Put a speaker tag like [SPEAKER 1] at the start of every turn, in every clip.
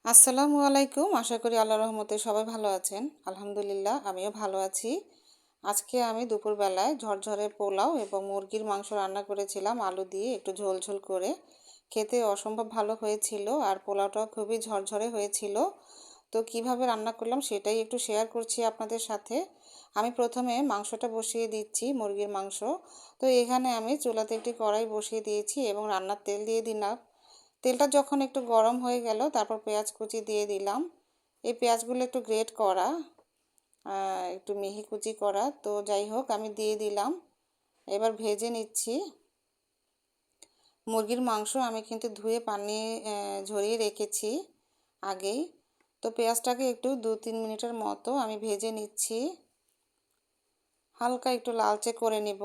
[SPEAKER 1] আসসালামু আলাইকুম। আশা করি আল্লাহর রহমতে সবাই ভালো আছেন। আলহামদুলিল্লাহ আমিও ভালো আছি। আজকে আমি দুপুরবেলায় ঝরঝরে পোলাও এবং মুরগির মাংস রান্না করেছিলাম আলু দিয়ে একটু ঝোল ঝোল করে। খেতে অসম্ভব ভালো হয়েছিল আর পোলাওটাও খুবই ঝরঝরে হয়েছিল। তো কিভাবে রান্না করলাম সেটাই একটু শেয়ার করছি আপনাদের সাথে। আমি প্রথমে মাংসটা বসিয়ে দিচ্ছি, মুরগির মাংস। তো এখানে আমি চুলাতে একটি কড়াই বসিয়ে দিয়েছি এবং রান্নার তেল দিয়ে দিলাম। তেলটা যখন একটু গরম হয়ে গেল তারপর পেঁয়াজ কুচি দিয়ে দিলাম। এই পেঁয়াজগুলো একটু গ্রেট করা, একটু মিহি কুচি করা, তো যাই হোক আমি দিয়ে দিলাম। এবার ভেজে নিচ্ছি। মুরগির মাংস আমি কিন্তু ধুয়ে পানি ঝরিয়ে রেখেছি আগেই। তো পেঁয়াজটাকে একটু 2-3 মিনিটের মতো আমি ভেজে নিচ্ছি, হালকা একটু লালচে করে নিব।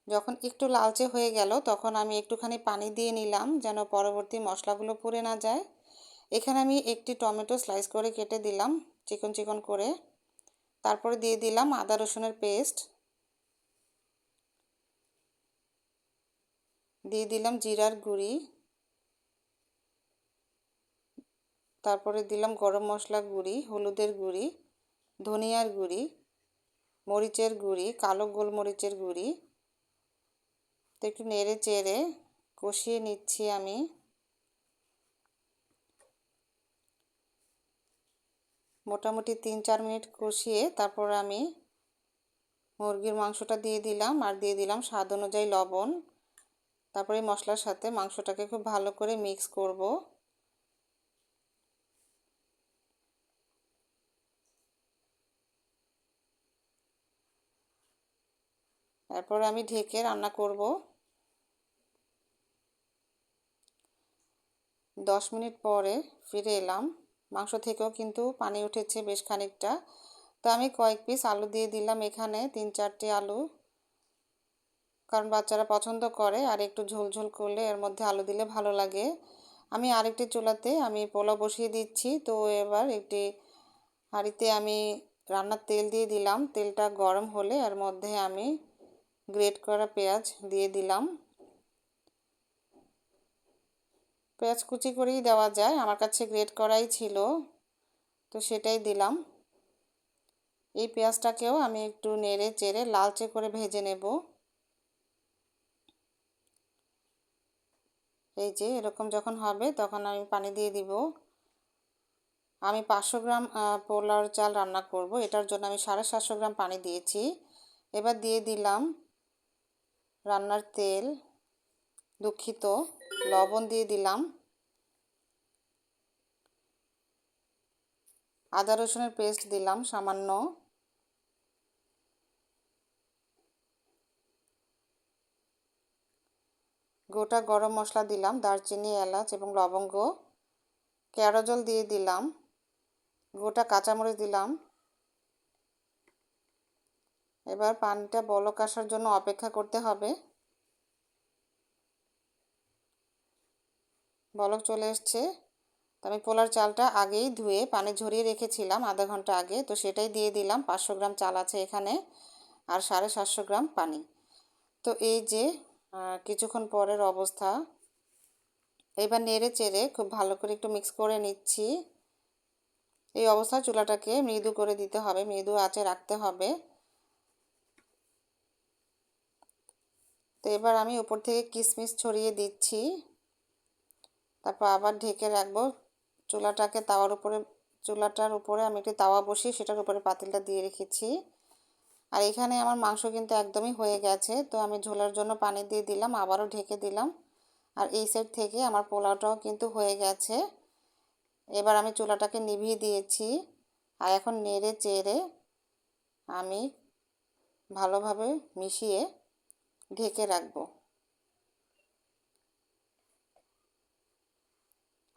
[SPEAKER 1] যখন একটু লালচে হয়ে গেল তখন আমি একটুখানি পানি দিয়ে নিলাম যেন পরবর্তী মশলাগুলো পুড়ে না যায়। এখানে আমি একটি টমেটো স্লাইস করে কেটে দিলাম চিকন চিকন করে। তারপরে দিয়ে দিলাম আদা রসুনের পেস্ট, দিয়ে দিলাম জিরার গুঁড়ি, তারপরে দিলাম গরম মশলা গুঁড়ি, হলুদের গুঁড়ি, ধনিয়ার গুঁড়ি, মরিচের গুঁড়ি, কালো গোলমরিচের গুঁড়ি। তো একটু নেড়ে চেড়ে কষিয়ে নিচ্ছি আমি। মোটামুটি 3-4 মিনিট কষিয়ে তারপর আমি মুরগির মাংসটা দিয়ে দিলাম আর দিয়ে দিলাম স্বাদ অনুযায়ী লবণ। তারপরে মশলার সাথে মাংসটাকে খুব ভালো করে মিক্স করব। তারপর আমি ঢেকে রান্না করব। 10 মিনিট পরে ফিরে এলাম। মাংস থেকেও কিন্তু পানি উঠেছে বেশ খানিকটা। তো আমি কয়েক পিস আলু দিয়ে দিলাম এখানে, 3-4টি আলু, কারণ বাচ্চারা পছন্দ করে আর একটু ঝোল ঝোল করলে এর মধ্যে আলু দিলে ভালো লাগে। আমি আরেকটি চুলাতে আমি পোলাও বসিয়ে দিচ্ছি। তো এবার একটি হাঁড়িতে আমি রান্নার তেল দিয়ে দিলাম। তেলটা গরম হলে এর মধ্যে আমি গ্রেট করা পেঁয়াজ দিয়ে দিলাম। পেঁয়াজ কুচি করেই দেওয়া যায়, আমার কাছে গ্রেট করাই ছিল তো সেটাই দিলাম। এই পেঁয়াজটাকেও আমি একটু নেড়ে চেড়ে লালচে করে ভেজে নেব। এই যে এরকম যখন হবে তখন আমি পানি দিয়ে দিব। আমি 500 গ্রাম পোলাওর চাল রান্না করব, এটার জন্য আমি 750 গ্রাম পানি দিয়েছি। এবার দিয়ে দিলাম রান্নার তেল, দুঃখিত, লবণ দিয়ে দিলাম, আদা রসুনের পেস্ট দিলাম সামান্য, গোটা গরম মশলা দিলাম, দারচিনি, এলাচ এবং লবঙ্গ, কেওড়া জল দিয়ে দিলাম, গোটা কাঁচামরিচ দিলাম। এবার পানিটা বলক আসার জন্য অপেক্ষা করতে হবে। বলক চলে এসছে। তো আমি পোলার চালটা আগেই ধুয়ে পানি ঝরিয়ে রেখেছিলাম আধা ঘন্টা আগে, তো সেটাই দিয়ে দিলাম। 500 গ্রাম চাল আছে এখানে আর 750 গ্রাম পানি। তো এই যে কিছুক্ষণ পরের অবস্থা। এবার নেড়ে চেড়ে খুব ভালো করে একটু মিক্স করে নিচ্ছি। এই অবস্থায় চুলাটাকে মৃদু করে দিতে হবে, মৃদু আঁচে রাখতে হবে। তো এবার আমি উপর থেকে কিশমিশ ছড়িয়ে দিচ্ছি। তারপর আবার ঢেকে রাখবো। চুলাটার উপরে আমি একটি তাওয়া বসিয়ে সেটার উপরে পাতিলটা দিয়ে রেখেছি। আর এখানে আমার মাংস কিন্তু একদমই হয়ে গেছে। তো আমি ঝোলের জন্য পানি দিয়ে দিলাম, আবারও ঢেকে দিলাম। আর এই সাইড থেকে আমার পোলাওটাও কিন্তু হয়ে গেছে। এবার আমি চুলাটাকে নিভিয়ে দিয়েছি আর এখন নেড়ে চেড়ে আমি ভালোভাবে মিশিয়ে ঢেকে রাখবো।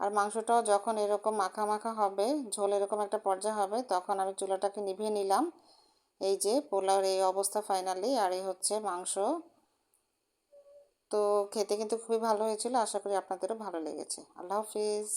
[SPEAKER 1] আর মাংসটাও যখন এরকম মাখা মাখা হবে, ঝোল এরকম একটা পর্যায়ে হবে, তখন আমি চুলাটাকে নিভিয়ে নিলাম। এই যে পোলাওর এই অবস্থা ফাইনালি। আর এই হচ্ছে মাংস। তো খেতে কিন্তু খুবই ভালো হয়েছিল। আশা করি আপনাদেরও ভালো লেগেছে। আল্লাহ হাফিজ।